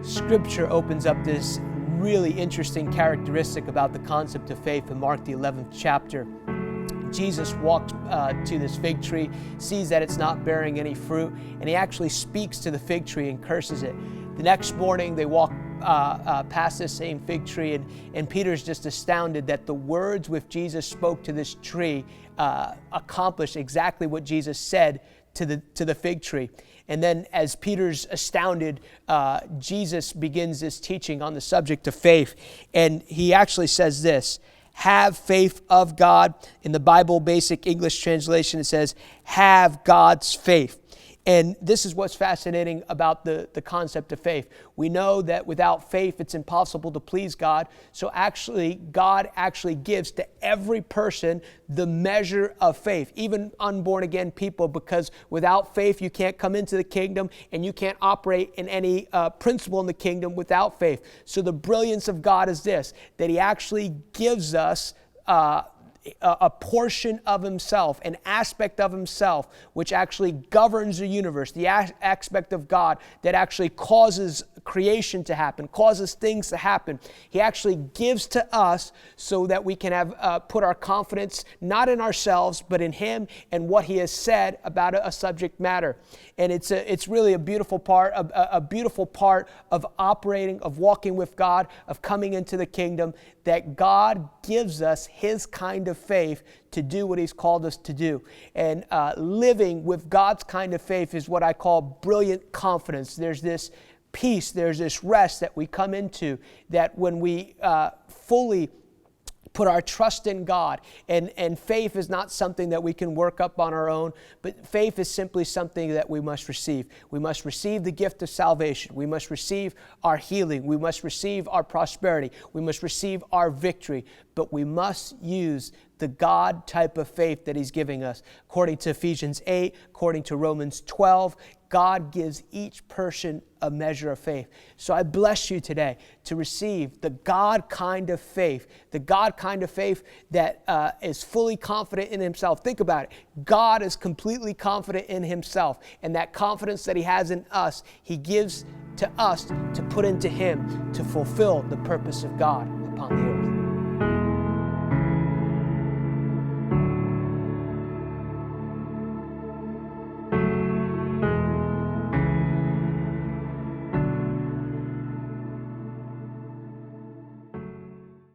Scripture opens up this really interesting characteristic about the concept of faith in Mark the 11th chapter. Jesus walks to this fig tree, sees that it's not bearing any fruit, and he actually speaks to the fig tree and curses it. The next morning they walk past this same fig tree, and Peter's just astounded that the words which Jesus spoke to this tree accomplished exactly what Jesus said to the fig tree. And then as Peter's astounded, Jesus begins this teaching on the subject of faith. And he actually says this: have faith of God. In the Bible Basic English Translation, it says, have God's faith. And this is what's fascinating about the concept of faith. We know that without faith, it's impossible to please God. So God actually gives to every person the measure of faith, even unborn again people, because without faith, you can't come into the kingdom and you can't operate in any principle in the kingdom without faith. So the brilliance of God is this, that he actually gives us a portion of himself, an aspect of himself, which actually governs the universe, the aspect of God that actually causes creation to happen, causes things to happen. He actually gives to us so that we can have put our confidence not in ourselves, but in him and what he has said about a subject matter. And it's really a beautiful part, a beautiful part of operating, of walking with God, of coming into the kingdom, that God gives us his kind of faith to do what he's called us to do. And living with God's kind of faith is what I call brilliant confidence. There's this peace, there's this rest that we come into, that when we fully put our trust in God. And faith is not something that we can work up on our own, but faith is simply something that we must receive. We must receive the gift of salvation. We must receive our healing. We must receive our prosperity. We must receive our victory. But we must use the God type of faith that he's giving us. According to Ephesians 8, according to Romans 12, God gives each person a measure of faith. So I bless you today to receive the God kind of faith, the God kind of faith that is fully confident in himself. Think about it. God is completely confident in himself, and that confidence that he has in us, he gives to us to put into him to fulfill the purpose of God upon the earth.